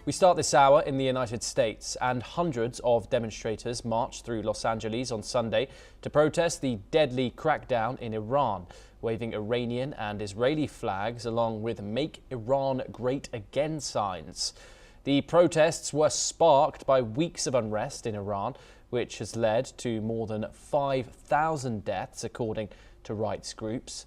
We start this hour in the United States, and hundreds of demonstrators marched through Los Angeles on Sunday to protest the deadly crackdown in Iran, waving Iranian and Israeli flags along with "Make Iran Great Again" signs. The protests were sparked by weeks of unrest in Iran, which has led to more than 5,000 deaths, according to rights groups.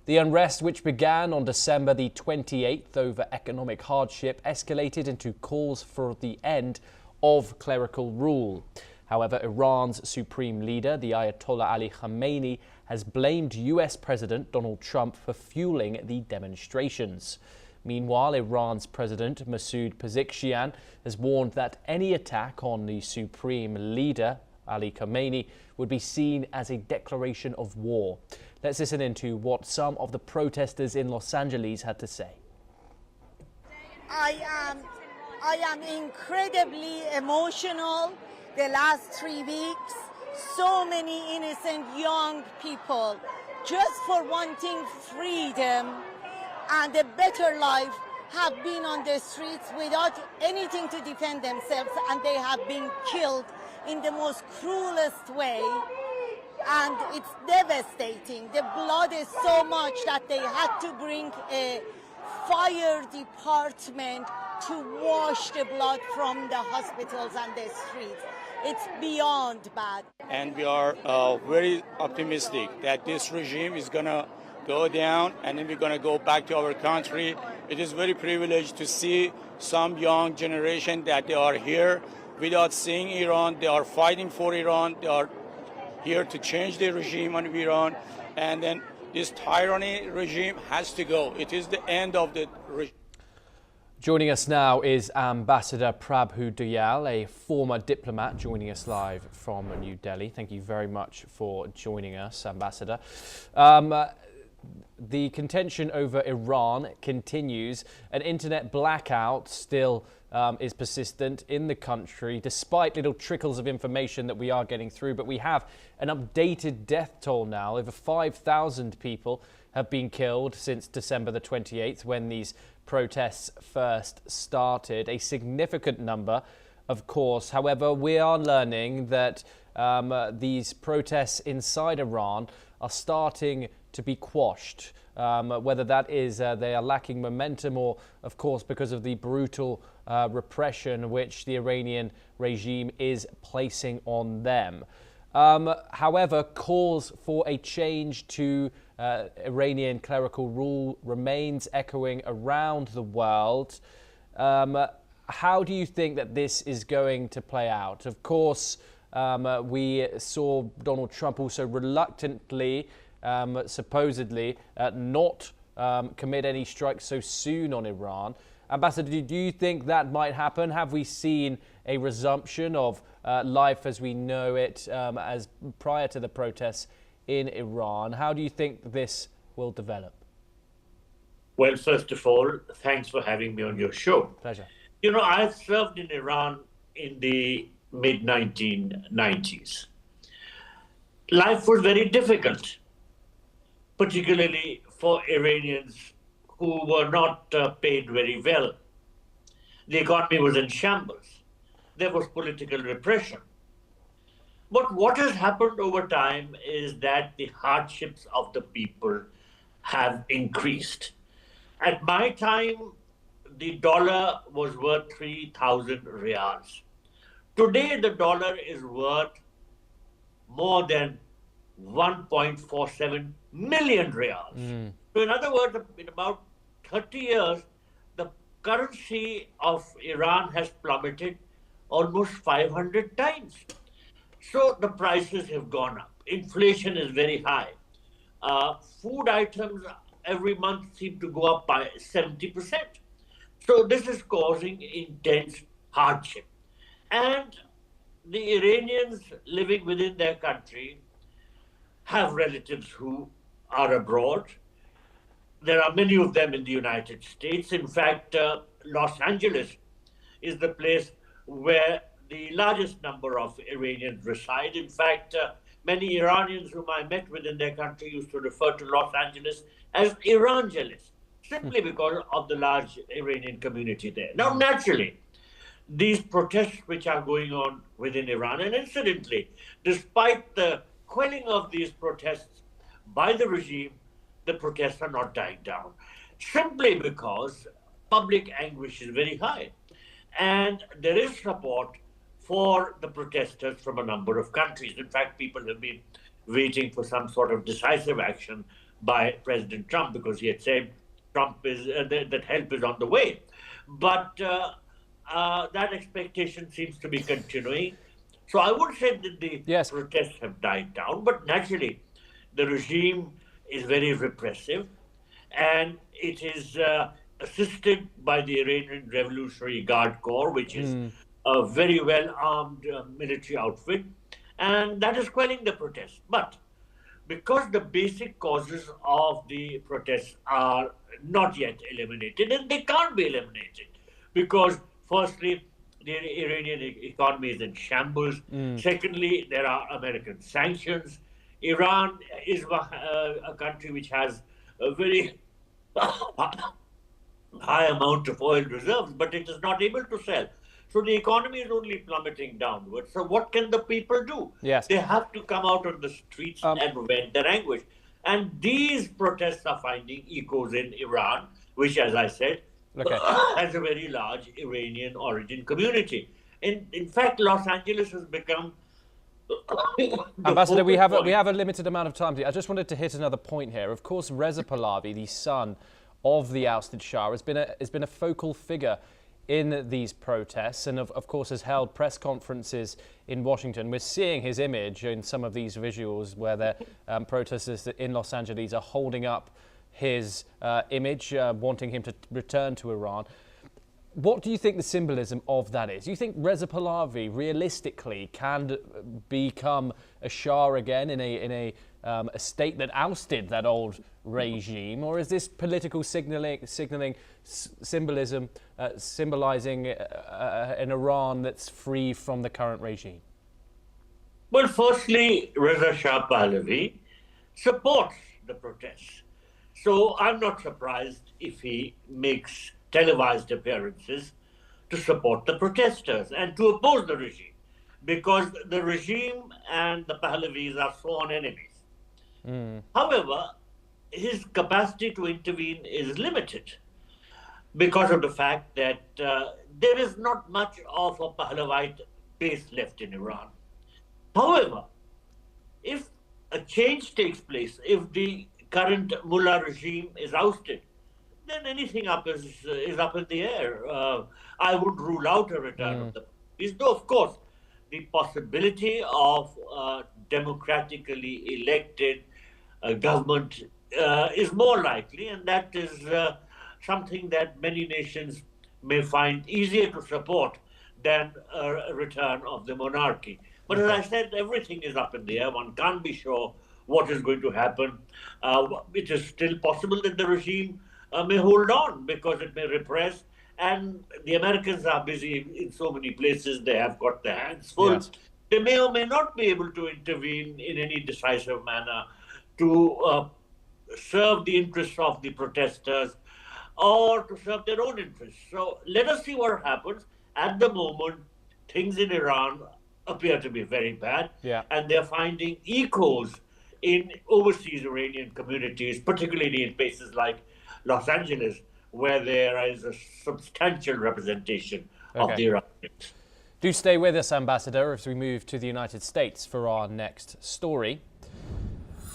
The unrest, which began on December the 28th over economic hardship, escalated into calls for the end of clerical rule. However, Iran's supreme leader, the Ayatollah Ali Khamenei, has blamed US President Donald Trump for fueling the demonstrations. Meanwhile, Iran's President Masoud Pezeshkian has warned that any attack on the supreme leader, Ali Khamenei, would be seen as a declaration of war. Let's listen into what some of the protesters in Los Angeles had to say. I am incredibly emotional the last 3 weeks. So many innocent young people just for wanting freedom and a better life have been on the streets without anything to defend themselves, and they have been killed in the most cruelest way. And it's devastating. The blood is so much that they had to bring a fire department to wash the blood from the hospitals and the streets. It's beyond bad. And we are very optimistic that this regime is going to go down and then we're going to go back to our country. It is very privileged to see some young generation that they are here without seeing Iran. They are fighting for Iran. They are here to change the regime in Iran, and then this tyranny regime has to go. It is the end of the regime. Joining us now is Ambassador Prabhu Dayal, a former diplomat, joining us live from New Delhi. Thank you very much for joining us, Ambassador. The contention over Iran continues. An internet blackout still is persistent in the country, despite little trickles of information that we are getting through. But we have an updated death toll now. Over 5,000 people have been killed since December the 28th, when these protests first started. A significant number, of course. However, we are learning that these protests inside Iran are starting to be quashed, whether that is they are lacking momentum or, of course, because of the brutal repression which the Iranian regime is placing on them. However, calls for a change to Iranian clerical rule remains echoing around the world. How do you think that this is going to play out? Of course, we saw Donald Trump also reluctantly, supposedly, not commit any strikes so soon on Iran. Ambassador, do you think that might happen? Have we seen a resumption of life as we know it as prior to the protests in Iran? How do you think this will develop? Well, first of all, thanks for having me on your show. Pleasure. You know, I served in Iran in the mid-1990s. Life was very difficult, particularly for Iranians who were not paid very well. The economy was in shambles. There was political repression. But what has happened over time is that the hardships of the people have increased. At my time, the dollar was worth 3,000 riyals. Today, the dollar is worth more than 1.47 million riyals. So in other words, in about 30 years, the currency of Iran has plummeted almost 500 times. So the prices have gone up. Inflation is very high. Food items every month seem to go up by 70%. So this is causing intense hardship. And the Iranians living within their country have relatives who are abroad. There are many of them in the United States. In fact, Los Angeles is the place where the largest number of Iranians reside. In fact, many Iranians whom I met within their country used to refer to Los Angeles as Irangeles, simply because of the large Iranian community there. Now, naturally, these protests which are going on within Iran. And incidentally, despite the quelling of these protests by the regime, the protests are not dying down, simply because public anguish is very high. And there is support for the protesters from a number of countries. In fact, people have been waiting for some sort of decisive action by President Trump, because he had said that help is on the way. But that expectation seems to be continuing. So I would say that the protests have died down, but naturally the regime is very repressive, and it is assisted by the Iranian Revolutionary Guard Corps, which is a very well-armed military outfit, and that is quelling the protests. But because the basic causes of the protests are not yet eliminated, and they can't be eliminated, because firstly, the Iranian economy is in shambles. Secondly, there are American sanctions. Iran is a country which has a very high amount of oil reserves, but it is not able to sell. So the economy is only plummeting downwards. So what can the people do? They have to come out on the streets and vent their anguish. And these protests are finding echoes in Iran, which, as I said, has a very large Iranian origin community. In fact, Los Angeles has become Ambassador, we have a limited amount of time. I just wanted to hit another point here. Of course, Reza Pahlavi, the son of the ousted Shah, has been a focal figure in these protests, and of course has held press conferences in Washington. We're seeing his image in some of these visuals where the protesters in Los Angeles are holding up his image, wanting him to return to Iran. What do you think the symbolism of that is? Do you think Reza Pahlavi realistically can become a Shah again in a state that ousted that old regime, or is this political signaling symbolism symbolizing an Iran that's free from the current regime? Well, firstly, Reza Shah Pahlavi supports the protests. So I'm not surprised if he makes televised appearances to support the protesters and to oppose the regime, because the regime and the Pahlavis are sworn enemies. However, his capacity to intervene is limited because of the fact that there is not much of a Pahlavite base left in Iran. However, if a change takes place, if the current mullah regime is ousted, then anything is up in the air. I would rule out a return of the Pahlavis, though of course the possibility of democratically elected government is more likely, and that is something that many nations may find easier to support than a return of the monarchy. But as I said, everything is up in the air. One can't be sure what is going to happen. It is still possible that the regime may hold on because it may repress, and the Americans are busy in so many places. They have got their hands full. Yes. They may or may not be able to intervene in any decisive manner to serve the interests of the protesters or to serve their own interests. So let us see what happens. At the moment, things in Iran appear to be very bad, and they're finding echoes in overseas Iranian communities, particularly in places like Los Angeles, where there is a substantial representation of the Iranians. Do stay with us, Ambassador, as we move to the United States for our next story.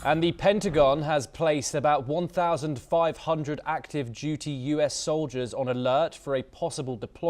And the Pentagon has placed about 1,500 active duty US soldiers on alert for a possible deployment